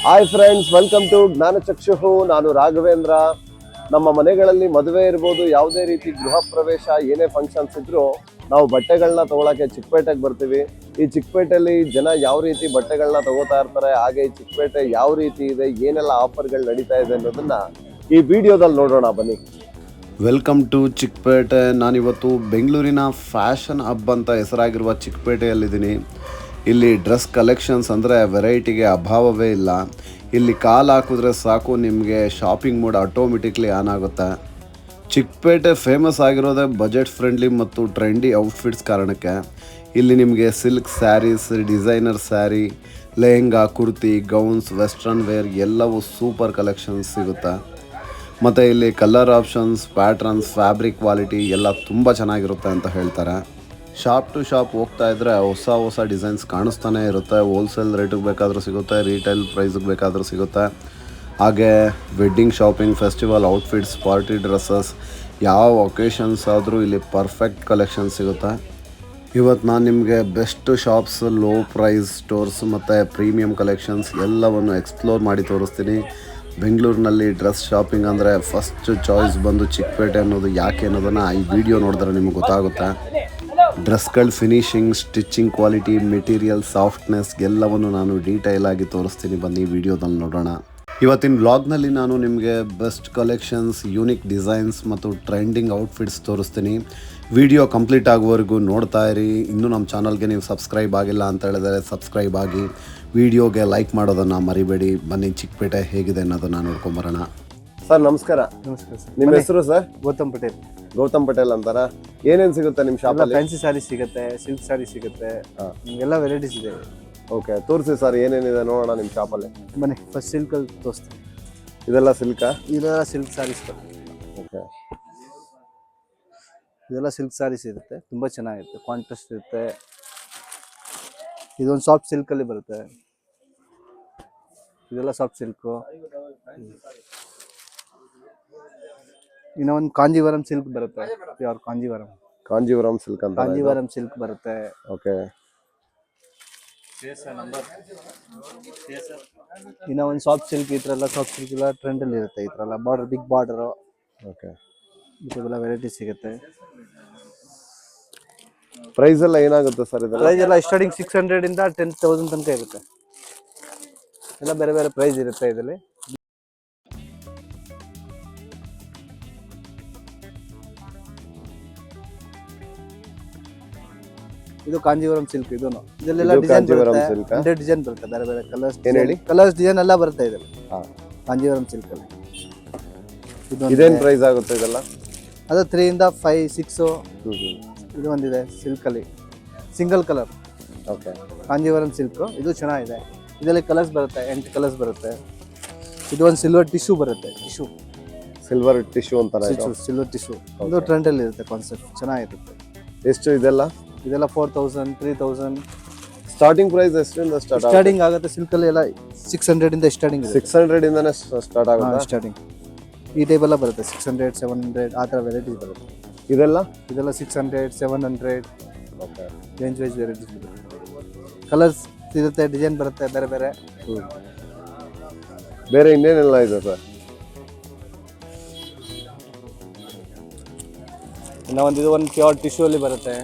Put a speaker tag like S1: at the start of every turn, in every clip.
S1: Hi friends, welcome to Jnanachakshu. ನಾನು ರಾಘವೇಂದ್ರ. ನಮ್ಮ ಮನೆಗಳಲ್ಲಿ ಮದುವೆ ಇರ್ಬೋದು, ಯಾವುದೇ ರೀತಿ ಗೃಹ ಪ್ರವೇಶ, ಏನೇ ಫಂಕ್ಷನ್ಸ್ ಇದ್ರೂ ನಾವು ಬಟ್ಟೆಗಳನ್ನ ತಗೊಳಕ್ಕೆ ಚಿಕ್ಕಪೇಟೆಗೆ ಬರ್ತೀವಿ. ಈ ಚಿಕ್ಕಪೇಟೆಯಲ್ಲಿ ಜನ ಯಾವ ರೀತಿ ಬಟ್ಟೆಗಳನ್ನ ತಗೋತಾ ಇರ್ತಾರೆ, ಹಾಗೆ ಈ ಚಿಕ್ಕಪೇಟೆ ಯಾವ ರೀತಿ ಇದೆ, ಏನೆಲ್ಲ ಆಫರ್ಗಳು ನಡೀತಾ ಇದೆ ಅನ್ನೋದನ್ನ ಈ ವಿಡಿಯೋದಲ್ಲಿ ನೋಡೋಣ ಬನ್ನಿ.
S2: Welcome to Chikkapete. ನಾನಿವತ್ತು ಬೆಂಗಳೂರಿನ ಫ್ಯಾಷನ್ ಹಬ್ ಅಂತ ಹೆಸರಾಗಿರುವ ಚಿಕ್ಕಪೇಟೆಯಲ್ಲಿದ್ದೀನಿ. ಇಲ್ಲಿ ಡ್ರೆಸ್ ಕಲೆಕ್ಷನ್ಸ್ ಅಂದರೆ ವೆರೈಟಿಗೆ ಅಭಾವವೇ ಇಲ್ಲ. ಇಲ್ಲಿ ಕಾಲು ಹಾಕಿದ್ರೆ ಸಾಕು, ನಿಮಗೆ ಶಾಪಿಂಗ್ ಮೂಡ್ ಆಟೋಮೆಟಿಕ್ಲಿ ಆನ್ ಆಗುತ್ತೆ. ಚಿಕ್ಕಪೇಟೆ ಫೇಮಸ್ ಆಗಿರೋದೇ ಬಜೆಟ್ ಫ್ರೆಂಡ್ಲಿ ಮತ್ತು ಟ್ರೆಂಡಿ ಔಟ್ಫಿಟ್ಸ್ ಕಾರಣಕ್ಕೆ. ಇಲ್ಲಿ ನಿಮಗೆ silk sarees, designer saree, lehenga, kurti, gowns, western wear ಎಲ್ಲವೂ ಸೂಪರ್ ಕಲೆಕ್ಷನ್ಸ್ ಸಿಗುತ್ತೆ. ಮತ್ತು ಇಲ್ಲಿ colour options, patterns, fabric quality ಎಲ್ಲ ತುಂಬ ಚೆನ್ನಾಗಿರುತ್ತೆ ಅಂತ ಹೇಳ್ತಾರೆ. ಶಾಪ್ ಟು ಶಾಪ್ ಹೋಗ್ತಾ ಇದ್ದರೆ ಹೊಸ ಡಿಸೈನ್ಸ್ ಕಾಣಿಸ್ತಾನೆ ಇರುತ್ತೆ. ಹೋಲ್ಸೇಲ್ ರೇಟಿಗೆ ಬೇಕಾದರೂ ಸಿಗುತ್ತೆ, ರೀಟೇಲ್ ಪ್ರೈಸಿಗೆ ಬೇಕಾದರೂ ಸಿಗುತ್ತೆ. ಹಾಗೆ wedding shopping, festival outfits, party dresses, ಯಾವ ಒಕೇಶನ್ಸ್ ಆದರೂ ಇಲ್ಲಿ ಪರ್ಫೆಕ್ಟ್ ಕಲೆಕ್ಷನ್ ಸಿಗುತ್ತೆ. ಇವತ್ತು ನಾನು ನಿಮಗೆ best shops, low price stores ಮತ್ತು ಪ್ರೀಮಿಯಂ ಕಲೆಕ್ಷನ್ಸ್ ಎಲ್ಲವನ್ನು ಎಕ್ಸ್ಪ್ಲೋರ್ ಮಾಡಿ ತೋರಿಸ್ತೀನಿ. ಬೆಂಗಳೂರಿನಲ್ಲಿ ಡ್ರೆಸ್ ಶಾಪಿಂಗ್ ಅಂದರೆ ಫಸ್ಟ್ ಚಾಯ್ಸ್ ಬಂದು ಚಿಕ್ಕಪೇಟೆ ಅನ್ನೋದು ಯಾಕೆ ಅನ್ನೋದನ್ನು ಈ ವಿಡಿಯೋ ನೋಡಿದ್ರೆ ನಿಮಗೆ ಗೊತ್ತಾಗುತ್ತೆ. ಡ್ರೆಸ್ಗಳ finishing, stitching quality, material, softness ಎಲ್ಲವನ್ನು ನಾನು ಡೀಟೇಲ್ ಆಗಿ ತೋರಿಸ್ತೀನಿ. ಬನ್ನಿ ವಿಡಿಯೋದಲ್ಲಿ ನೋಡೋಣ. ಇವತ್ತಿನ ವ್ಲಾಗ್ನಲ್ಲಿ ನಾನು ನಿಮಗೆ ಬೆಸ್ಟ್ ಕಲೆಕ್ಷನ್ಸ್, ಯೂನಿಕ್ ಡಿಸೈನ್ಸ್ ಮತ್ತು ಟ್ರೆಂಡಿಂಗ್ ಔಟ್ಫಿಟ್ಸ್ ತೋರಿಸ್ತೀನಿ. ವಿಡಿಯೋ ಕಂಪ್ಲೀಟ್ ಆಗುವವರೆಗೂ ನೋಡ್ತಾ ಇರಿ. ಇನ್ನೂ ನಮ್ಮ ಚಾನಲ್ಗೆ ನೀವು ಸಬ್ಸ್ಕ್ರೈಬ್ ಆಗಿಲ್ಲ ಅಂತ ಹೇಳಿದರೆ ಸಬ್ಸ್ಕ್ರೈಬ್ ಆಗಿ, ವಿಡಿಯೋಗೆ ಲೈಕ್ ಮಾಡೋದನ್ನು ಮರಿಬೇಡಿ. ಬನ್ನಿ ಚಿಕ್ಕಪೇಟೆ ಹೇಗಿದೆ ಅನ್ನೋದನ್ನು ನೋಡ್ಕೊಂಬರೋಣ.
S1: ಸರ್ ನಮಸ್ಕಾರ.
S3: ನಮಸ್ಕಾರ ಸರ್.
S1: ನಿಮ್ಮ ಹೆಸರು ಸರ್?
S3: ಗೌತಮ್ ಪಟೇಲ್
S1: ಅಂತಾರ. ಏನೇನು ಸಿಗುತ್ತೆ ನಿಮ್ಮ ಶಾಪಲ್ಲಿ?
S3: ಫ್ಯಾನ್ಸಿ ಸಾರಿ ಸಿಗುತ್ತೆ, ಸಿಲ್ಕ್ ಸಾರಿ ಸಿಗುತ್ತೆ, ಎಲ್ಲ ವೆರೈಟೀಸ್ ಇದೆ.
S1: ಓಕೆ, ತೋರಿಸಿ ಸರ್ ಏನೇನಿದೆ ನೋಡೋಣ ನಿಮ್ಮ ಶಾಪಲ್ಲಿ.
S3: ಬನ್ನಿ, ಫಸ್ಟ್ ಸಿಲ್ಕಲ್ಲಿ ತೋರಿಸ್ತೀನಿ.
S1: ಇದೆಲ್ಲ ಸಿಲ್ಕಾ?
S3: ಇದೆಲ್ಲ ಸಿಲ್ಕ್ ಸಾರೀಸ್.
S1: ಓಕೆ,
S3: ಇದೆಲ್ಲ ಸಿಲ್ಕ್ ಸಾರೀಸ್ ಇರುತ್ತೆ, ತುಂಬ ಚೆನ್ನಾಗಿರುತ್ತೆ, ಕಾಂಟ್ರಾಸ್ಟ್ ಇರುತ್ತೆ. ಇದೊಂದು ಸಾಫ್ಟ್ ಸಿಲ್ಕಲ್ಲಿ ಬರುತ್ತೆ. ಇದೆಲ್ಲ ಸಾಫ್ಟ್ ಸಿಲ್ಕು. ಇನ್ನು ಒಂದು ಕಾಂಜೀವರಂ ಸಿಲ್ಕ್ ಬರುತ್ತೆ, ಪ್ಯೂರ್
S1: ಕಾಂಜೀವರಂ ಸಿಲ್ಕ್ ಅಂತ.
S3: ಕಾಂಜೀವರಂ ಸಿಲ್ಕ್ ಬರುತ್ತೆ.
S1: ಓಕೆ,
S3: ಇನ್ನು ಒಂದು ಸಾಫ್ಟ್ ಸಿಲ್ಕ್. ಈ ಥರ ಎಲ್ಲ ಸಾಫ್ಟ್ ಸಿಲ್ಕ್ ಎಲ್ಲ ಟ್ರೆಂಡಲ್ಲಿ ಇರುತ್ತೆ. ಈ ಥರ ಎಲ್ಲ ಬಾರ್ಡರ್, ಬಿಗ್ ಬಾರ್ಡರು.
S1: ಓಕೆ,
S3: ಈ ಥರದೆಲ್ಲ ವೆರೈಟಿ ಸಿಗುತ್ತೆ.
S1: ಪ್ರೈಸ್ ಎಲ್ಲ ಏನಾಗುತ್ತೆ ಸರ್? ಇದೆಲ್ಲ
S3: ಪ್ರೈಸ್ ಎಲ್ಲ ಸ್ಟಾರ್ಟಿಂಗ್ 600 ಇಂದ 10,000 ತನಕ ಇರುತ್ತೆ. ಎಲ್ಲ ಬೇರೆ ಬೇರೆ ಪ್ರೈಸ್ ಇರುತ್ತೆ ಇದರಲ್ಲಿ. ಇದು ಕಾಂಜೀವರಂ ಸಿಲ್ಕ್. ಇದೆಲ್ಲ ಡಿಸೈನ್ ಬರುತ್ತೆ, 100 ಡಿಸೈನ್ ಬರುತ್ತೆ, ಬೇರೆ ಬೇರೆ ಕಲರ್ಸ್ ಡಿಸೈನ್ ಎಲ್ಲ ಬರುತ್ತೆ ಇದರಲ್ಲಿ. ಕಾಂಜೀವರಂ ಸಿಲ್ಕ್ ಅಲ್ಲಿ
S1: ಇದೇನ್ ಪ್ರೈಸ್ ಆಗುತ್ತೆ ಇದೆಲ್ಲ?
S3: ಅದು 3 ಇಂದ 5, 6. ಇದು ಒಂದಿದೆ ಸಿಲ್ಕ್ ಅಲ್ಲಿ, single colour.
S1: Okay,
S3: Kanjeevaram silk. ಇದು ಚೆನ್ನಾಗಿದೆ. ಇದರಲ್ಲಿ ಕಲರ್ಸ್ ಬರುತ್ತೆ, 8 ಕಲರ್ಸ್ ಬರುತ್ತೆ. ಇದು ಒಂದು ಸಿಲ್ವರ್ ಟಿಶ್ಯೂ ಬರುತ್ತೆ.
S1: ಸಿಲ್ವರ್ ಟಿಶ್ಯೂ ಅಂತಾರೆ.
S3: ಸಿಲ್ವರ್ ಟಿಶ್ಯೂ ಇದು ಟ್ರೆಂಡ್ ಅಲ್ಲಿ ಇರುತ್ತೆ, ಕಾನ್ಸೆಪ್ಟ್ ಚೆನ್ನಾಗಿರುತ್ತೆ.
S1: ಎಷ್ಟು ಇದೆಲ್ಲ?
S3: 4,000, 3,000.
S1: ಸ್ಟಾರ್ಟಿಂಗ್ ಪ್ರೈಸ್ ಎಷ್ಟಿಂದ
S3: ಸ್ಟಾರ್ಟಿಂಗ್ ಆಗುತ್ತೆ? ಸಿಲ್ಕ್ ಅಲ್ಲಿ ಎಲ್ಲ 600 ಇಂದ ಸ್ಟಾರ್ಟಿಂಗ್.
S1: 600 ಇಂದಾನೆ ಸ್ಟಾರ್ಟ್ ಆಗುತ್ತೆ
S3: ಸ್ಟಾರ್ಟಿಂಗ್. ಈ ಟೈಪ್ ಎಲ್ಲ ಬರುತ್ತೆ, 600, 700 ಆ ಥರ ವೆರೈಟೀಸ್ ಬರುತ್ತೆ.
S1: ಇದೆಲ್ಲ
S3: 600, 700.
S1: ಓಕೆ,
S3: ರೇಂಜ್ ವೈಸ್ ವೆರೈಟೀಸ್ ಬರುತ್ತೆ. ಕಲರ್ಸ್ ಇರುತ್ತೆ, ಡಿಸೈನ್ ಬರುತ್ತೆ ಬೇರೆ ಬೇರೆ.
S1: ಬೇರೆ ಇನ್ನೇನೆಲ್ಲ ಇದೆ ಸರ್?
S3: ಇನ್ನು ಒಂದು ಪ್ಯೂರ್ ಟಿಶ್ಯೂ ಅಲ್ಲಿ ಬರುತ್ತೆ.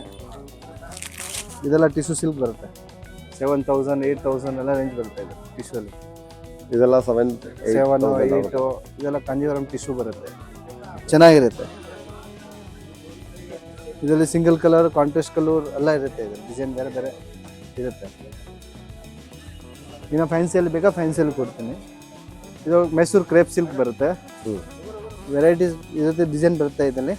S3: ಇದೆಲ್ಲ ಟಿಶ್ಯೂ ಸಿಲ್ಕ್ ಬರುತ್ತೆ. 7,000, 8,000 ಎಲ್ಲ ರೇಂಜ್ ಬರುತ್ತೆ ಇದು ಟಿಶ್ಯೂ ಅಲ್ಲಿ.
S1: ಇದೆಲ್ಲ 7,
S3: 8. ಇದೆಲ್ಲ ಕಾಂಜೀವರಂ ಟಿಶ್ಯೂ ಬರುತ್ತೆ, ಚೆನ್ನಾಗಿರುತ್ತೆ. ಇದರಲ್ಲಿ ಸಿಂಗಲ್ ಕಲರ್, ಕಾಂಟ್ರಾಸ್ಟ್ ಕಲರ್ ಎಲ್ಲ ಇರುತ್ತೆ. ಇದು ಡಿಸೈನ್ ಬೇರೆ ಬೇರೆ ಇರುತ್ತೆ. ಇನ್ನು ಫ್ಯಾನ್ಸಿಯಲ್ಲಿ ಬೇಕಾ? ಫ್ಯಾನ್ಸಿಯಲ್ಲಿ ಕೊಡ್ತೀನಿ. ಇದು ಮೈಸೂರು ಕ್ರೇಪ್ ಸಿಲ್ಕ್ ಬರುತ್ತೆ. ವೆರೈಟೀಸ್ ಇರುತ್ತೆ, ಡಿಸೈನ್ ಬರುತ್ತೆ ಇದರಲ್ಲಿ.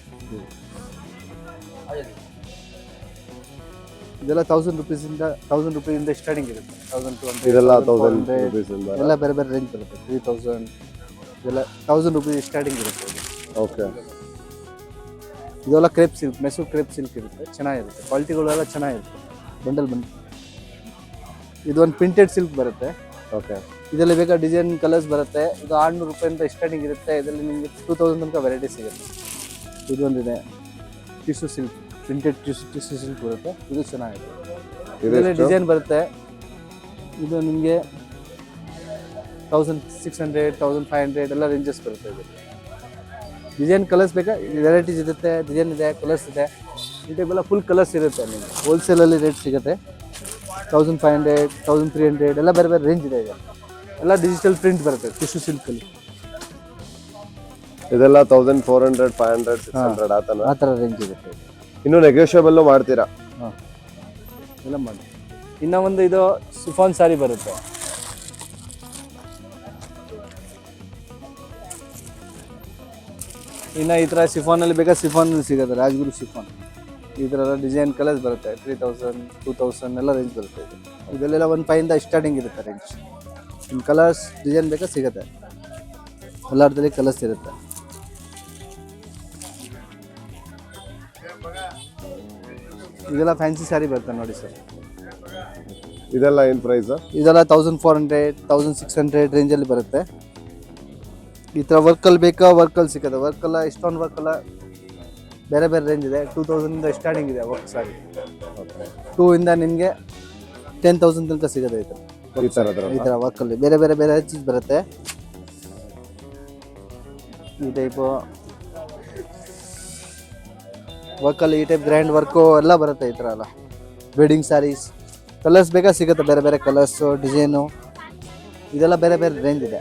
S3: ಇದೆಲ್ಲ 1,000 ರೂಪೀಸಿಂದ ಸ್ಟಾರ್ಟಿಂಗ್ ಇರುತ್ತೆ. 1,200,
S1: ಇದೆಲ್ಲ 1,000 ರೂಪೀಸ್ ಇಂದ
S3: ಎಲ್ಲ ಬೇರೆ ಬೇರೆ ರೇಂಜ್ ಬರುತ್ತೆ. 3,000 ಇದೆಲ್ಲ 1,000 ರೂಪೀಸ್ ಸ್ಟಾರ್ಟಿಂಗ್ ಇರುತ್ತೆ ಇದು.
S1: ಓಕೆ,
S3: ಇದೆಲ್ಲ crepe silk, Mysuru crepe silk ಇರುತ್ತೆ, ಚೆನ್ನಾಗಿರುತ್ತೆ. ಕ್ವಾಲಿಟಿಗಳೆಲ್ಲ ಚೆನ್ನಾಗಿರುತ್ತೆ. ಬಂಡಲ್ ಇದು ಒಂದು ಪ್ರಿಂಟೆಡ್ ಸಿಲ್ಕ್ ಬರುತ್ತೆ.
S1: ಓಕೆ,
S3: ಇದರಲ್ಲಿ ಬೇಕಾ ಡಿಸೈನ್ ಕಲರ್ಸ್ ಬರುತ್ತೆ. ಇದು 600 ರೂಪಾಯಿಂದ ಸ್ಟಾರ್ಟಿಂಗ್ ಇರುತ್ತೆ. ಇದರಲ್ಲಿ ನಿಮಗೆ 2,000 ತನಕ ವೆರೈಟಿ ಸಿಗುತ್ತೆ. ಇದೊಂದಿದೆ tissue silk, printed tissue silk ಬರುತ್ತೆ. ಇದು ಚೆನ್ನಾಗಿದೆ. ಇದರಲ್ಲಿ ಡಿಸೈನ್ ಬರುತ್ತೆ. ಇದು ನಿಮಗೆ 1600 1500 ಎಲ್ಲ ರೇಂಜಸ್ ಬರುತ್ತೆ ಇದು. ಡಿಸೈನ್ ಕಲರ್ಸ್ ಬೇಕಾ, ವೆರೈಟೀಸ್ ಇರುತ್ತೆ, ಡಿಸೈನ್ ಇದೆ, ಕಲರ್ಸ್ ಇದೆ. ಈ ಟೈಪ್ ಎಲ್ಲ ಫುಲ್ ಕಲರ್ಸ್ ಇರುತ್ತೆ ನಿಮಗೆ. ಹೋಲ್ಸೇಲಲ್ಲಿ ರೇಟ್ ಸಿಗುತ್ತೆ. 1500 1300 ಎಲ್ಲ ಬೇರೆ ಬೇರೆ ರೇಂಜ್ ಇದೆ. ಎಲ್ಲ ಡಿಜಿಟಲ್ ಪ್ರಿಂಟ್ ಬರುತ್ತೆ ಟಿಶ್ಯೂ ಸಿಲ್ಕಲ್ಲಿ.
S1: ಇದೆಲ್ಲ 1400 500 600
S3: ಆ ಥರ ರೇಂಜ್ ಇರುತ್ತೆ.
S1: ಇನ್ನು ನೆಗೋಷಿಯಬಲ್ ಮಾಡ್ತೀರಾ?
S3: ಹಾಂ, ಎಲ್ಲ ಮಾಡಿ. ಇನ್ನೂ ಒಂದು ಇದು ಸಿಫಾನ್ ಸಾರಿ ಬರುತ್ತೆ. ಇನ್ನು ಈ ಥರ ಸಿಫಾನಲ್ಲಿ ಬೇಕಾ ಸಿಫಾನಲ್ಲಿ ಸಿಗುತ್ತೆ, ರಾಜ್ಗುರು ಸಿಫಾನ್. ಈ ಥರ ಎಲ್ಲ ಡಿಸೈನ್ ಕಲರ್ಸ್ ಬರುತ್ತೆ. 3000 2000 ಎಲ್ಲ ರೇಂಜ್ ಬರುತ್ತೆ ಇದು. ಇದೆಲ್ಲ 1500 ಸ್ಟಾರ್ಟಿಂಗ್ ಇರುತ್ತೆ ರೇಂಜ್. ನಿಮ್ಮ ಕಲರ್ಸ್ ಡಿಸೈನ್ ಬೇಕಾ ಸಿಗುತ್ತೆ, ಎಲ್ಲರದಲ್ಲಿ ಕಲರ್ಸ್ ಇರುತ್ತೆ. ಇದೆಲ್ಲ ಫ್ಯಾನ್ಸಿ ಸ್ಯಾರಿ ಬರುತ್ತೆ ನೋಡಿ ಸರ್.
S1: ಇದೆಲ್ಲ ಏನು ಪ್ರೈಸ್?
S3: ಇದೆಲ್ಲ 1400 1600 ರೇಂಜಲ್ಲಿ ಬರುತ್ತೆ. ಈ ಥರ ವರ್ಕಲ್ಲಿ ಬೇಕಾ ವರ್ಕಲ್ಲಿ ಸಿಗುತ್ತೆ. ವರ್ಕಲ್ಲ ಇಷ್ಟೊಂದು ವರ್ಕಲ್ಲ ಬೇರೆ ಬೇರೆ ರೇಂಜ್ ಇದೆ. 2000 ಸ್ಟಾರ್ಟಿಂಗ್ ಇದೆ ವರ್ಕ್ ಸಾರಿ. 2 ಇಂದ ನಿಮಗೆ 10,000 ತನಕ ಸಿಗುತ್ತೆ. ಈ ಥರ ವರ್ಕಲ್ಲಿ ಬೇರೆ ಬೇರೆ ಬೇರೆ ಚೀಸ್ ಬರುತ್ತೆ. ಈ ಟೈಪು ವರ್ಕಲ್ಲಿ ಈ ಟೈಪ್ ಗ್ರ್ಯಾಂಡ್ ವರ್ಕು ಎಲ್ಲ ಬರುತ್ತೆ. ಈ ಥರ ಎಲ್ಲ ವೆಡ್ಡಿಂಗ್ ಸ್ಯಾರೀಸ್ ಕಲರ್ಸ್ ಬೇಕಾ ಸಿಗುತ್ತೆ, ಬೇರೆ ಬೇರೆ ಕಲರ್ಸು ಡಿಸೈನು. ಇದೆಲ್ಲ ಬೇರೆ ಬೇರೆ ರೇಂಜ್ ಇದೆ.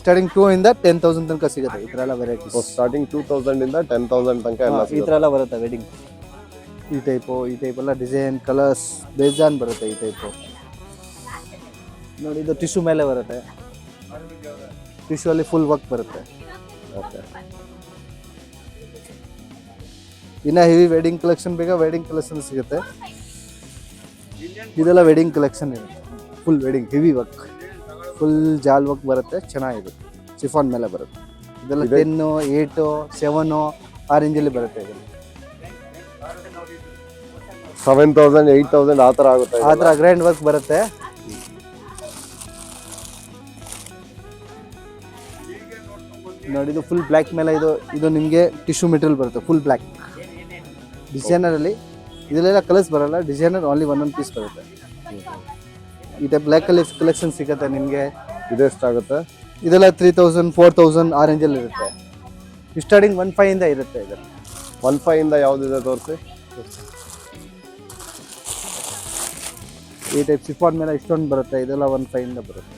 S3: ಸ್ಟಾರ್ಟಿಂಗ್ 2 ಇಂದ 10,000 ತನಕ ಸಿಗುತ್ತೆ. ಈ ಥರ ಎಲ್ಲ ವೆರೈಟೀಸ್.
S1: ಸ್ಟಾರ್ಟಿಂಗ್ 2000 ಇಂದ 10,000 ತನಕ ಎಲ್ಲ
S3: ಈ ಥರ ಎಲ್ಲ ಬರುತ್ತೆ ವೆಡ್ಡಿಂಗ್. ಈ ಟೈಪು ಎಲ್ಲ ಡಿಸೈನ್ ಕಲರ್ಸ್ ಬೇಜಾನ್ ಬರುತ್ತೆ. ಈ ಟೈಪು ನೋಡಿ, ಇದು ಟಿಶ್ಯೂ ಮೇಲೆ ಬರುತ್ತೆ. ಟಿಶ್ಯೂ ಅಲ್ಲಿ ಫುಲ್ ವರ್ಕ್ ಬರುತ್ತೆ.
S1: ಓಕೆ.
S3: ಇನ್ನು ಹೆವಿ ವೆಡ್ಡಿಂಗ್ ಕಲೆಕ್ಷನ್ ಬೇಕಾ ವೆಡ್ಡಿಂಗ್ ಕಲೆಕ್ಷನ್ ಸಿಗುತ್ತೆ. ಇದೆಲ್ಲ ವೆಡ್ಡಿಂಗ್ ಕಲೆಕ್ಷನ್ ಇರುತ್ತೆ. Full wedding heavy work, full ಜಾಲ್ ವರ್ಕ್ ಬರುತ್ತೆ. ಚೆನ್ನಾಗಿದೆ. ಶಿಫಾನ್ ಮೇಲೆ ಬರುತ್ತೆ. ಇದೆಲ್ಲ 10 8 7 ಆ ರೇಂಜಲ್ಲಿ ಬರುತ್ತೆ. ಇದೆಲ್ಲ
S1: 7000 8000 ಆ ಥರ ಆಗುತ್ತೆ.
S3: ಆ ಥರ ಗ್ರ್ಯಾಂಡ್ ವರ್ಕ್ ಬರುತ್ತೆ. ನೋಡಿ, ಇದು ಫುಲ್ ಬ್ಲ್ಯಾಕ್ ಮೇಲೆ ಇದು ನಿಮಗೆ ಟಿಶ್ಯೂ ಮೆಟೀರಿಯಲ್ ಬರುತ್ತೆ. ಫುಲ್ ಬ್ಲ್ಯಾಕ್ ಡಿಸೈನರಲ್ಲಿ. ಇದೆಲ್ಲ ಕಲರ್ಸ್ ಬರಲ್ಲ, ಡಿಸೈನರ್ ಓನ್ಲಿ ಒಂದೊಂದು ಪೀಸ್ ಬರುತ್ತೆ. ಈ ಟೈಪ್ ಬ್ಲ್ಯಾಕಲ್ಲಿ ಕಲೆಕ್ಷನ್ ಸಿಗುತ್ತೆ ನಿಮಗೆ.
S1: ಇದೆಷ್ಟಾಗುತ್ತೆ?
S3: ಇದೆಲ್ಲ 3000 4000 ಆ ರೇಂಜಲ್ಲಿ ಇರುತ್ತೆ. ಸ್ಟಾರ್ಟಿಂಗ್ 1500 ಇಂದ ಇರುತ್ತೆ. ಇದೆಲ್ಲ
S1: 1500 ಇಂದ ಯಾವುದಿದೆ ತೋರಿಸಿ.
S3: ಈ ಟೈಪ್ ಸಿಫಾನ್ ಮೇಲೆ ಇಷ್ಟೊಂದು ಬರುತ್ತೆ. ಇದೆಲ್ಲ 1500 ಇಂದ ಬರುತ್ತೆ.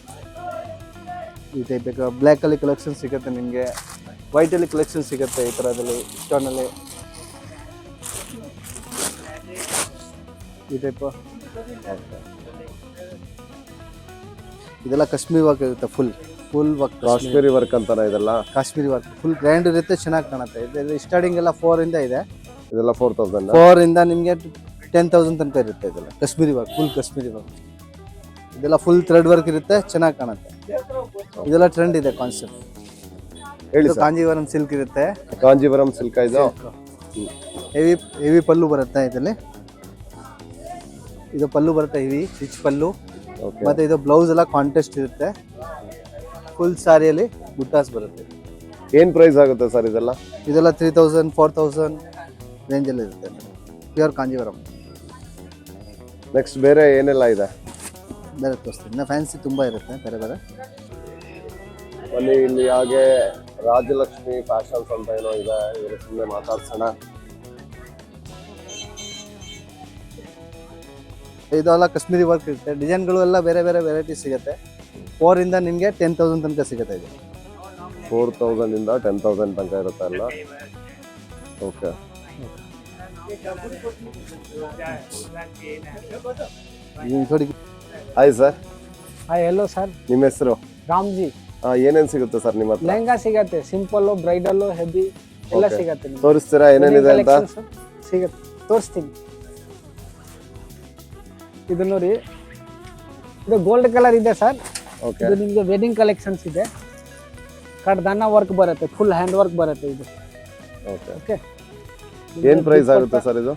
S3: ಈ ಟೈಪ್ ಬೇಕಾ ಬ್ಲ್ಯಾಕಲ್ಲಿ ಕಲೆಕ್ಷನ್ ಸಿಗುತ್ತೆ ನಿಮಗೆ, ವೈಟಲ್ಲಿ ಕಲೆಕ್ಷನ್ ಸಿಗುತ್ತೆ. ಈ ಥರದಲ್ಲಿ ಸ್ಟೋನಲ್ಲಿ ಈ ಟೈಪು. ಇದೆಲ್ಲ ಕಾಶ್ಮೀರಿ ವರ್ಕ್ ಇರುತ್ತೆ. ಫುಲ್ ವರ್ಕ್
S1: ಕಾಶ್ಮೀರಿ ವರ್ಕ್ ಅಂತಾನೆ ಇದೆಲ್ಲ.
S3: ಕಾಶ್ಮೀರಿ ವರ್ಕ್ ಫುಲ್ ಗ್ರ್ಯಾಂಡ್ ಇರುತ್ತೆ, ಚೆನ್ನಾಗಿ ಕಾಣುತ್ತೆ. ಇದು ಸ್ಟಾರ್ಟಿಂಗ್ ಎಲ್ಲ 4 ಇಂದ ಇದೆ.
S1: ಇದೆಲ್ಲ 4000.
S3: 4 ಇಂದ ನಿಮಗೆ 10,000 ತನಕ ಇರುತ್ತೆ. ಇದೆಲ್ಲ Kashmiri work, full Kashmiri work. ಇದೆಲ್ಲ ಫುಲ್ ಥ್ರೆಡ್ ವರ್ಕ್ ಇರುತ್ತೆ, ಚೆನ್ನಾಗಿ ಕಾಣುತ್ತೆ. ಇದೆಲ್ಲ ಟ್ರೆಂಡ್ ಇದೆ ಕಾನ್ಸೆಪ್ಟ್.
S1: ಹೇಳಿ.
S3: ಕಾಂಜೀವರಂ ಸಿಲ್ಕ್ ಇರುತ್ತೆ.
S1: ಕಾಂಜೀವರಂ ಸಿಲ್ಕ್ ಇದು
S3: ಹೆವಿ ಪಲ್ಲು ಬರುತ್ತೆ. ಇದರಲ್ಲಿ ಇದು ಪಲ್ಲು ಬರುತ್ತೆ, ಹೆವಿ ರಿಚ್ ಪಲ್ಲು. ಮತ್ತೆ ಇದು ಬ್ಲೌಸ್ ಎಲ್ಲ ಕಾಂಟೆಸ್ಟ್ ಇರುತ್ತೆ. ಫುಲ್ ಸಾರಿಯಲ್ಲಿ ಬುಟ್ಟಾಸ್ ಬರುತ್ತೆ.
S1: ಏನು ಪ್ರೈಸ್ ಆಗುತ್ತೆ ಸರ್ ಇದೆಲ್ಲ?
S3: ಇದೆಲ್ಲ 3000 4000 ರೇಂಜಲ್ಲಿ ಇರುತ್ತೆ. ಪ್ಯೂರ್ ಕಾಂಜೀವರಂ.
S1: ನೆಕ್ಸ್ಟ್ ಬೇರೆ ಏನೆಲ್ಲ ಇದೆ?
S3: ಬೇರೆ ತೋರಿಸ್ತೀನಿ. ಇನ್ನು ಫ್ಯಾನ್ಸಿ ತುಂಬ ಇರುತ್ತೆ ಬೇರೆ ಬೇರೆ.
S1: ಇಲ್ಲಿ ಹಾಗೆ ರಾಜಲಕ್ಷ್ಮಿ ಫ್ಯಾಷನ್ಸ್ ಅಂತ ಏನೋ ಇದೆ, ಇವರು ಸುಮ್ಮನೆ ಮಾತಾಡ್ಸೋಣ.
S3: ಇದೆಲ್ಲ ಕಾಶ್ಮೀರಿ ವರ್ಕ್ ಇರುತ್ತೆ. ಡಿಸೈನ್ಗಳು ಎಲ್ಲ ಬೇರೆ ಬೇರೆ ವೆರೈಟಿ ಸಿಗುತ್ತೆ. 4 ಇಂದ ನಿಮಗೆ 10,000 ತನಕ ಸಿಗುತ್ತೆ. ಇದು
S1: 4000 ಇಂದ 10,000 ತನಕ ಇರುತ್ತೆ ಎಲ್ಲ. Okay. Hi sir.
S4: Hi, hello sir.
S1: ನಿಮ್ಮ ಹೆಸರು?
S4: ರಾಮ್ಜಿ.
S1: ಏನೇನು ಸಿಗುತ್ತೆ ಸರ್ ನಿಮ್ಮ ಹತ್ರ?
S4: ಲೆಹಂಗಾ ಸಿಗತ್ತೆ, ಸಿಂಪಲ್, ಬ್ರೈಡಲ್, ಹೆವಿ ಎಲ್ಲ ಸಿಗತ್ತೆ.
S1: ತೋರಿಸ್ತೀರಾ ಏನೇನಿದೆ ಅಂತ?
S4: ಸಿಗತ್ತೆ, ತೋರಿಸ್ತೀನಿ. ಇದು ನೋಡಿ, ಇದು ಗೋಲ್ಡ್ ಕಲರ್ ಇದೆ ಸರ್.
S1: ಓಕೆ.
S4: ಇದು ನಿಮಗೆ ವೆಡ್ಡಿಂಗ್ ಕಲೆಕ್ಷನ್ಸ್ ಇದೆ. ಕಡ್ದಾನ ವರ್ಕ್ ಬರುತ್ತೆ, ಫುಲ್ ಹ್ಯಾಂಡ್ ವರ್ಕ್ ಬರುತ್ತೆ ಇದು.
S1: ಓಕೆ.
S4: ಓಕೆ.
S1: ಏನು ಪ್ರೈಸ್ ಆಗುತ್ತೆ ಸರ್ ಇದು?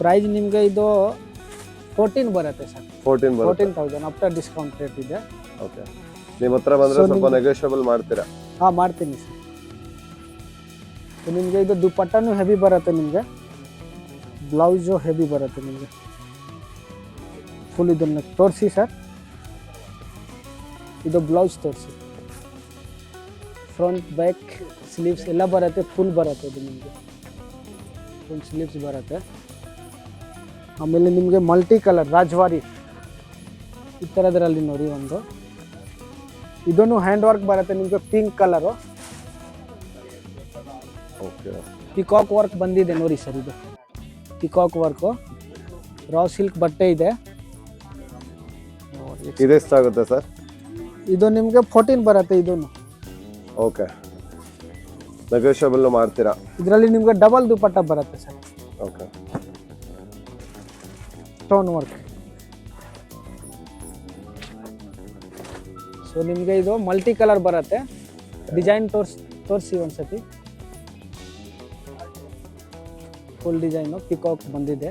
S4: ಪ್ರೈಸ್ ನಿಮಗೆ ಇದು 14 ಬರುತ್ತೆ ಸರ್.
S1: 14,000
S4: ಆಫ್ಟರ್ ಡಿಸ್ಕೌಂಟ್ ರೇಟ್ ಇದೆ.
S1: ಓಕೆ. ನಿಮ್ಮ ಹತ್ರ ಬಂದ್ರೆ ಸ್ವಲ್ಪ ನೆಗೋಷಿಯಬಲ್ ಮಾಡ್ತೀರಾ?
S4: ಹಾಂ, ಮಾಡ್ತೀನಿ ಸರ್. ನಿಮಗೆ ಇದು ದುಪ್ಪಟ್ಟನು ಹೆವಿ ಬರುತ್ತೆ, ನಿಮಗೆ ಬ್ಲೌಸು ಹೆವಿ ಬರುತ್ತೆ ನಿಮಗೆ. ಫುಲ್ ಇದನ್ನು ತೋರಿಸಿ ಸರ್. ಇದು ಬ್ಲೌಸ್ ತೋರಿಸಿ. ಫ್ರಂಟ್ ಬ್ಯಾಕ್ ಸ್ಲೀವ್ಸ್ ಎಲ್ಲ ಬರುತ್ತೆ, ಫುಲ್ ಬರುತ್ತೆ ಇದು ನಿಮಗೆ, ಫುಲ್ ಸ್ಲೀವ್ಸ್ ಬರುತ್ತೆ. ಆಮೇಲೆ ನಿಮಗೆ ಮಲ್ಟಿ ಕಲರ್ ರಾಜ್ವಾರಿ ಈ ಥರದ್ರಲ್ಲಿ ನೋಡಿ ಒಂದು, ಇದನ್ನು ಹ್ಯಾಂಡ್ ವರ್ಕ್ ಬರುತ್ತೆ ನಿಮಗೆ, pink colour
S1: okay.
S4: Peacock work ಬಂದಿದೆ ನೋಡಿ ಸರ್. ಇದು ಪಿಕಾಕ್ ವರ್ಕು, ರಾ ಸಿಲ್ಕ್ ಬಟ್ಟೆ ಇದೆ.
S1: ಇದೆಷ್ಟಾಗುತ್ತೆ ಸರ್?
S4: ಇದು ನಿಮಗೆ 14 ಬರುತ್ತೆ. ಇದನ್ನು
S1: ಓಕೆ, ನೆಗೋಷಿಯಬಲ್ ಮಾಡ್ತೀರಾ?
S4: ಇದರಲ್ಲಿ ನಿಮಗೆ ಡಬಲ್ ದುಪಟ್ಟ ಬರುತ್ತೆ sir.
S1: Okay,
S4: stone work. So ನಿಮಗೆ ಇದು ಮಲ್ಟಿ ಕಲರ್ ಬರುತ್ತೆ. ಡಿಸೈನ್ ತೋರಿಸಿ ಒಂದ್ಸತಿ. ಫುಲ್ ಡಿಸೈನು ಪಿಕಾಕ್ ಬಂದಿದೆ.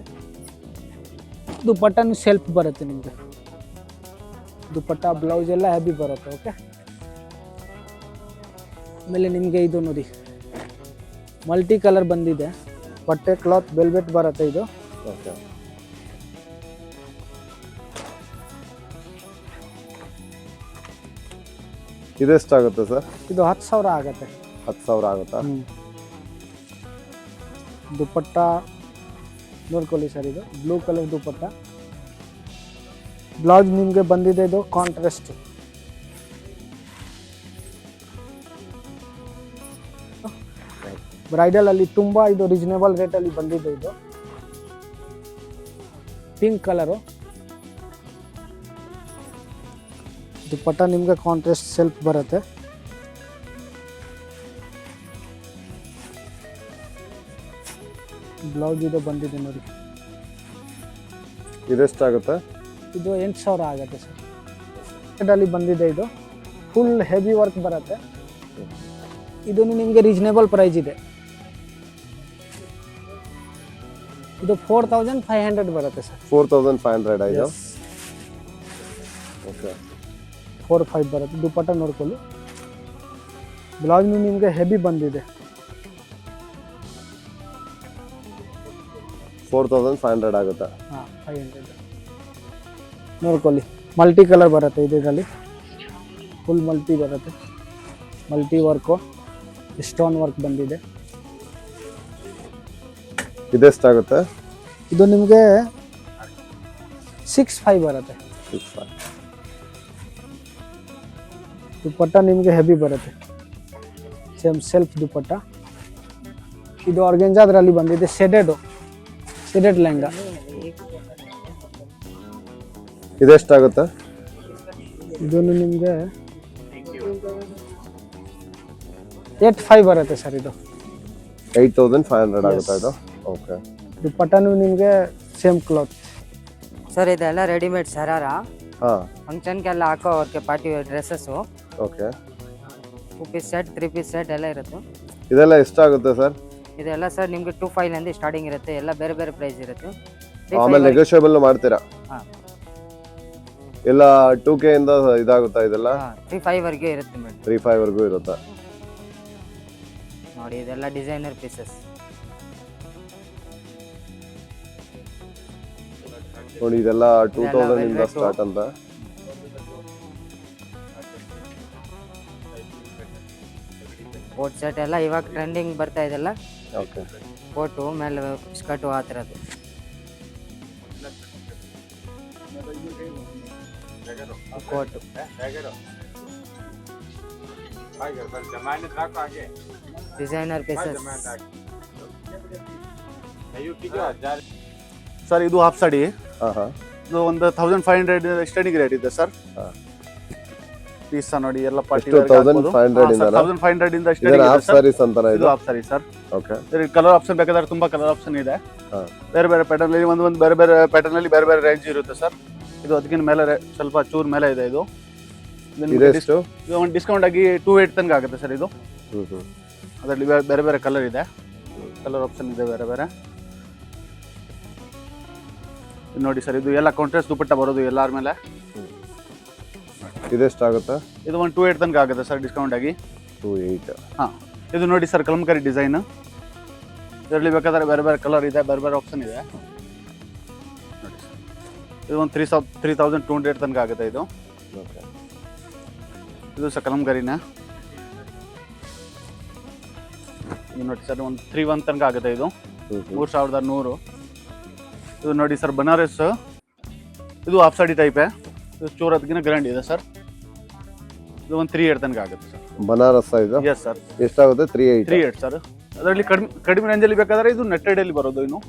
S4: ದುಪಟ್ಟನು ಸೆಲ್ಫ್ ಬರುತ್ತೆ ನಿಮಗೆ, ದುಪಟ್ಟ ಬ್ಲೌಸ್ ಎಲ್ಲ ಹೆವಿ ಬರುತ್ತೆ. ಓಕೆ, ಆಮೇಲೆ ನಿಮಗೆ ಇದು ನೋಡಿ ಮಲ್ಟಿ ಕಲರ್ ಬಂದಿದೆ. ಬಟ್ಟೆ ಕ್ಲಾತ್ ವೆಲ್ವೆಟ್ ಬರುತ್ತೆ ಇದು.
S1: ಓಕೆ, ಇದೆಷ್ಟಾಗುತ್ತೆ ಸರ್?
S4: ಇದು 10,000 ಆಗುತ್ತೆ.
S1: 10,000 ಆಗುತ್ತಾ?
S4: ದುಪಟ್ಟ ನೋಡ್ಕೊಳ್ಳಿ ಸರ್. ಇದು ಬ್ಲೂ ಕಲರ್ ದುಪಟ್ಟ. ಬ್ಲೌಸ್ ನಿಮಗೆ ಬಂದಿದೆ ಇದು ಕಾಂಟ್ರಾಸ್ಟ್. ಬ್ರೈಡಲ್ ಅಲ್ಲಿ ತುಂಬಾ ಇದು ರೀಸನೇಬಲ್ ರೇಟ್ ಅಲ್ಲಿ ಬಂದಿದೆ. ಇದು ಪಿಂಕ್ ಕಲರು. ದುಪಟ್ಟ ನಿಮಗೆ ಕಾಂಟ್ರಾಸ್ಟ್ ಸೆಲ್ಫ್ ಬರುತ್ತೆ. ಬ್ಲೌಸ್ ಇದು ಬಂದಿದೆ ನೋಡಿ.
S1: ಇದೆಷ್ಟಾಗುತ್ತೆ?
S4: ಇದು 8,000 ಆಗುತ್ತೆ ಸರ್. ಇದರಲ್ಲಿ ಬಂದಿದೆ. ಇದು ಫುಲ್ ಹೆವಿ ವರ್ಕ್ ಬರುತ್ತೆ. ಇದು ನಿಮಗೆ ರೀಸನೇಬಲ್ ಪ್ರೈಸ್ ಇದೆ. ಇದು 4,500 ಬರುತ್ತೆ ಸರ್.
S1: 4,500 ಇದು? ಓಕೆ,
S4: 4-5 ಬರುತ್ತೆ. ದುಪಟ್ಟ ನೋಡ್ಕೊಳ್ಳಿ. ಬ್ಲೌಸ್ ನಿಮಗೆ ಹೆವಿ ಬಂದಿದೆ.
S1: 4,500 ಆಗುತ್ತೆ.
S4: ಹಾಂ, 500 ನೋಡ್ಕೊಳ್ಳಿ. ಮಲ್ಟಿ ಕಲರ್ ಬರುತ್ತೆ ಇದರಲ್ಲಿ. ಫುಲ್ ಮಲ್ಟಿ ಬರುತ್ತೆ. ಮಲ್ಟಿ ವರ್ಕು, ಸ್ಟೋನ್ ವರ್ಕ್ ಬಂದಿದೆ.
S1: ಇದೆಷ್ಟಾಗುತ್ತೆ?
S4: ಇದು ನಿಮಗೆ 6,500 ಬರುತ್ತೆ.
S1: 6,500.
S4: ದುಪಟ್ಟ ನಿಮಗೆ ಹೆವಿ ಬರುತ್ತೆ. Same self dupatta. ಇದು ಆರ್ಗೆಂಜಾ ಅದರಲ್ಲಿ ಬಂದಿದೆ. ಶೆಡೆಡ್ ಲೆಹಂಗಾ.
S1: ಇದೆಷ್ಟಾಗುತ್ತೆ?
S4: ಇದನ್ನು ನಿಮಗೆ 8,500 ಬರುತ್ತೆ ಸರ್. ಇದು
S1: 8,500 ಆಗುತ್ತಾ ಇದು? ಓಕೆ.
S4: ದುಪಟ್ಟನು ನಿಮಗೆ ಸೇಮ್ ಕ್ಲಾತ್.
S5: ಸರ್ ಇದೆಲ್ಲ ರೆಡಿಮೇಡ್ ಸರಾರ,
S1: ಹಾಂ,
S5: ಫಂಕ್ಷನ್ಗೆಲ್ಲ ಹಾಕೋ ಅವ್ರಿಗೆ party wear dresses.
S1: Okay.
S5: 2 piece set, 3 piece set ಎಲ್ಲ ಇರುತ್ತೆ.
S1: ಇದೆಲ್ಲ ಎಷ್ಟಾಗುತ್ತೆ ಸರ್?
S5: ಇದೆಲ್ಲ ಸರ್ ನಿಮಗೆ 2,500 ಸ್ಟಾರ್ಟಿಂಗ್ ಇರುತ್ತೆ. ಎಲ್ಲ ಬೇರೆ ಬೇರೆ ಪ್ರೈಸ್ ಇರುತ್ತೆ.
S1: ಆಮೇಲೆ ನೆಗೋಷಿಯಬಲ್ ಮಾಡ್ತೀರಾ?
S5: ಹಾಂ,
S1: ಎಲ್ಲ 2K ಇಂದ ಇದಾಗುತ್ತಾ ಇದೆಲ್ಲ?
S5: 3,500 ಇರುತ್ತೆ ಮೇಡಮ್.
S1: 3,500 ವರೆಗೂ ಇರುತ್ತಾ?
S5: ನೋಡಿ ಇದೆಲ್ಲ ಡಿಸೈನರ್ ಪೀಸಸ್.
S1: ನೋಡಿ ಇದೆಲ್ಲ 2,000 ಇಂದ ಸ್ಟಾರ್ಟ್ ಅಂತ.
S5: ಕೋಟ್ ಸೆಟ್ ಎಲ್ಲ ಇವಾಗ ಟ್ರೆಂಡಿಂಗ್ ಬರ್ತಾ ಇದೆಲ್ಲ.
S1: ಓಕೆ.
S5: ಕೋಟು ಮೇಲೆ ಸ್ಕರ್ಟು ಆ ಥರದ್ದು. Coat designer pieces.
S6: ಸರ್ ಇದು ಹಾಫ್ ಸಾಡಿ.
S1: ಹಾಂ ಹಾಂ.
S6: ಇದು ಒಂದು 1,500 ಸ್ಟಾರ್ಟಿಂಗ್ ರೇಟ್ ಇದೆ ಸರ್.
S1: ಹಾಂ.
S6: ಪೀಸ್ ನೋಡಿ ಎಲ್ಲ ಪಾರ್ಟಿ
S1: ಎಷ್ಟು? 1,500 ಇಂದ?
S6: 1,500 ಇಂದ
S1: ಇದನ್ನ
S6: ಸ್ಟಾರ್ಟಿಂಗ್
S1: ಹಾಫ್ ಸಾರೀಸ್ ಅಂತಾನೆ
S6: ಇದು
S1: ಇದು?
S6: Half sorry sir.
S1: Okay.
S6: Colour option ಬೇಕಾದ್ರೆ ತುಂಬಾ ಕಲರ್ ಆಪ್ಷನ್ ಇದೆ.
S1: ಹಾಂ.
S6: ಬೇರೆ ಬೇರೆ ಪ್ಯಾಟರ್ನ್ ಅಲ್ಲಿ ಒಂದು ಬೇರೆ ಬೇರೆ ಪ್ಯಾಟರ್ನ್ ಅಲ್ಲಿ ಬೇರೆ ಬೇರೆ ರೇಂಜ್ ಇರುತ್ತೆ ಸರ್. ಇದು ಅದಕ್ಕಿಂತ ಮೇಲೆ ಸ್ವಲ್ಪ ಚೂರ್ ಮೇಲೆ ಇದೆ. ಇದು
S1: ಇದೆಷ್ಟು?
S6: ಇದು ಒಂದು ಡಿಸ್ಕೌಂಟ್ ಆಗಿ 2,800 ತನಕ ಆಗುತ್ತೆ ಸರ್. ಇದು ಅದರಲ್ಲಿ ಬೇರೆ ಬೇರೆ ಕಲರ್ ಇದೆ, ಕಲರ್ ಆಪ್ಷನ್ ಇದೆ ಬೇರೆ ಬೇರೆ. ಇದು ನೋಡಿ ಸರ್, ಇದು ಎಲ್ಲ ಕಾಂಟ್ರಾಸ್ಟ್ ದುಪಟ್ಟ ಬರೋದು ಎಲ್ಲಾರ ಮೇಲೆ.
S1: ಇದೆಷ್ಟಾಗುತ್ತೆ?
S6: ಇದು ಒಂದು 2,800 ತನಕ ಆಗುತ್ತೆ ಸರ್ ಡಿಸ್ಕೌಂಟ್ ಆಗಿ.
S1: 2,800.
S6: ಹಾಂ. ಇದು ನೋಡಿ ಸರ್ ಕಲಂಕಾರಿ ಡಿಸೈನ್. ಇದರಲ್ಲಿ ಬೇಕಾದ್ರೆ ಬೇರೆ ಬೇರೆ ಕಲರ್ ಇದೆ, ಬೇರೆ ಬೇರೆ ಆಪ್ಷನ್ ಇದೆ ನೋಡಿ ಸರ್. ಇದು ಒಂದು 3,200 ತನಕ ಆಗುತ್ತೆ ಇದು.
S1: ಓಕೆ.
S6: ಇದು ಸಹ ಕಲಂಗರಿನ. ಇದು ನೋಡಿ ಸರ್, ಒಂದು 3,1 ತನಕ ಆಗುತ್ತೆ. ಇದು 3,100. ಇದು ನೋಡಿ ಸರ್, ಬನಾರಸ್. ಇದು ಹಾಫ್ ಸಾಡಿ ಟೈಪೇ. ಇದು ಚೂರು ಅದಕ್ಕಿಂತ ಗ್ರ್ಯಾಂಡ್ ಇದೆ ಸರ್. ಇದು ಒಂದು 3,800 ತನಕ ಆಗುತ್ತೆ ಸರ್.
S1: ಬನಾರಸ್ ಇದು
S6: ಎಸ್ ಸರ್.
S1: ಎಷ್ಟಾಗುತ್ತೆ?
S6: 3,800 ಸರ್. ಅದರಲ್ಲಿ ಕಡಿಮೆ ರೇಂಜಲ್ಲಿ ಬೇಕಾದ್ರೆ ಇದು ನೆಟ್ಟೆಡ್ ಅಲ್ಲಿ ಬರೋದು. ಇನ್ನು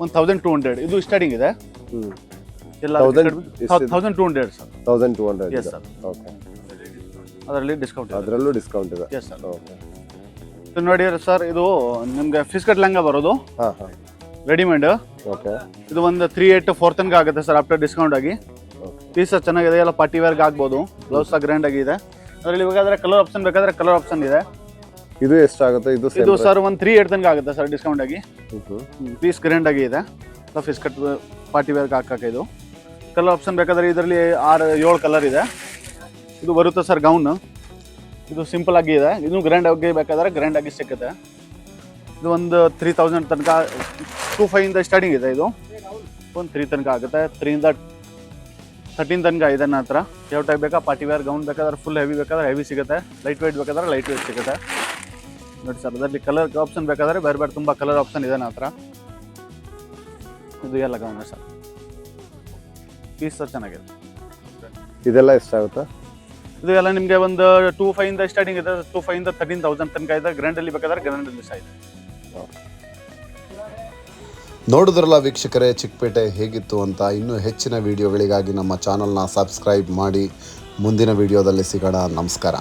S6: 1,200 ಇದು ಸ್ಟಾರ್ಟಿಂಗ್ ಇದೆ. ಎಲ್ಲ 1,200 ಸರ್.
S1: 1,200.
S6: Yes sir.
S1: ಓಕೆ,
S6: ಅದರಲ್ಲಿ ಡಿಸ್ಕೌಂಟ್.
S1: ಅದರಲ್ಲೂ ಡಿಸ್ಕೌಂಟ್ ಇದೆ.
S6: Yes sir.
S1: ಓಕೆ.
S6: ಇದು ನೋಡಿ ಸರ್, ಇದು ನಿಮ್ಗೆ ಫಿಶ್ ಕಟ್ ಲೆಹಂಗಾ ಬರೋದು
S1: ಹಾಂ ಹಾಂ.
S6: ರೆಡಿಮೇಡ್.
S1: ಓಕೆ.
S6: ಇದು ಒಂದು 3,800 ತನಕ ಆಗುತ್ತೆ ಸರ್ ಆಫ್ಟರ್ ಡಿಸ್ಕೌಂಟ್ ಆಗಿ. ಪೀಸ್ ಚೆನ್ನಾಗಿದೆ, ಎಲ್ಲ ಪಾರ್ಟಿ ವೇರ್ಗೆ ಆಗ್ಬೋದು. ಬ್ಲೌಸ್ ಗ್ರ್ಯಾಂಡ್ ಆಗಿದೆ. ಅದರಲ್ಲಿ ಬೇಕಾದ್ರೆ ಕಲರ್ ಆಪ್ಷನ್ ಬೇಕಾದ್ರೆ ಕಲರ್ ಆಪ್ಷನ್ ಇದೆ.
S1: ಇದು ಎಷ್ಟಾಗುತ್ತೆ? ಇದು
S6: ಸರ್ ಒಂದು 3,800 ತನಕ ಆಗುತ್ತೆ ಸರ್ ಡಿಸ್ಕೌಂಟ್ ಆಗಿ. ಪೀಸ್ ಗ್ರ್ಯಾಂಡ್ ಆಗಿ ಇದೆ. ಫಿಶ್ ಕಟ್ ಪಾರ್ಟಿ ವೇರ್ಗೆ ಹಾಕಕ್ಕೆ. ಇದು ಕಲರ್ ಆಪ್ಷನ್ ಬೇಕಾದ್ರೆ ಇದರಲ್ಲಿ 6-7 ಕಲರ್ ಇದೆ. ಇದು ಬರುತ್ತೆ ಸರ್ ಗೌನ್. ಇದು ಸಿಂಪಲ್ ಆಗಿ ಇದೆ. ಇದು ಗ್ರ್ಯಾಂಡ್ ಆಗಿ ಬೇಕಾದ್ರೆ ಗ್ರ್ಯಾಂಡ್ ಆಗಿ ಸಿಗುತ್ತೆ. ಇದು ಒಂದು 3,000 ತನಕ, 2,500 ಸ್ಟಾರ್ಟಿಂಗ್ ಇದೆ. ಇದು ಒಂದು 3 ತನಕ ಆಗುತ್ತೆ. 3 13 ತನಕ ಇದೆ ನನ್ನ ಹತ್ರ. ಯಾವ ಟೈಪ್ ಬೇಕಾ, ಪಾರ್ಟಿ ವೇರ್ ಗೌನ್ ಬೇಕಾದ್ರೆ ಫುಲ್ ಹೆವಿ ಬೇಕಾದ್ರೆ ಹೆವಿ ಸಿಗುತ್ತೆ, ಲೈಟ್ ವೇಟ್ ಬೇಕಾದ್ರೆ ಲೈಟ್ ವೇಟ್ ಸಿಗುತ್ತೆ. ನೋಡಿ ಸರ್, ಅದರಲ್ಲಿ ಕಲರ್ ಆಪ್ಷನ್ ಬೇಕಾದ್ರೆ ಬೇರೆ ಬೇರೆ ತುಂಬ ಕಲರ್ ಆಪ್ಷನ್ ಇದೆ ನನ್ನ ಹತ್ರ. ಇದು ಎಲ್ಲ ಗೌನ್ ಸರ್. ಪೀಸ್ ಸರ್ ಚೆನ್ನಾಗಿದೆ.
S1: ಇದೆಲ್ಲ ಎಷ್ಟಾಗುತ್ತೆ?
S6: ಇದು ಎಲ್ಲ ನಿಮಗೆ ಒಂದು 2,500 ಸ್ಟಾರ್ಟಿಂಗ್ ಇದೆ. 2,500 13,000 ತನಕ ಇದೆ. ಗ್ರ್ಯಾಂಡಲ್ಲಿ ಬೇಕಾದ್ರೆ ಗ್ರ್ಯಾಂಡಲ್ಲಿ ಸಹ ಇದೆ.
S2: ನೋಡಿದ್ರಲ್ಲ ವೀಕ್ಷಕರೇ, ಚಿಕ್ಕಪೇಟೆ ಹೇಗಿತ್ತು ಅಂತ. ಇನ್ನೂ ಹೆಚ್ಚಿನ ವಿಡಿಯೋಗಳಿಗಾಗಿ ನಮ್ಮ ಚಾನಲ್ನ ಸಬ್ಸ್ಕ್ರೈಬ್ ಮಾಡಿ. ಮುಂದಿನ ವಿಡಿಯೋದಲ್ಲಿ ಸಿಗೋಣ. ನಮಸ್ಕಾರ.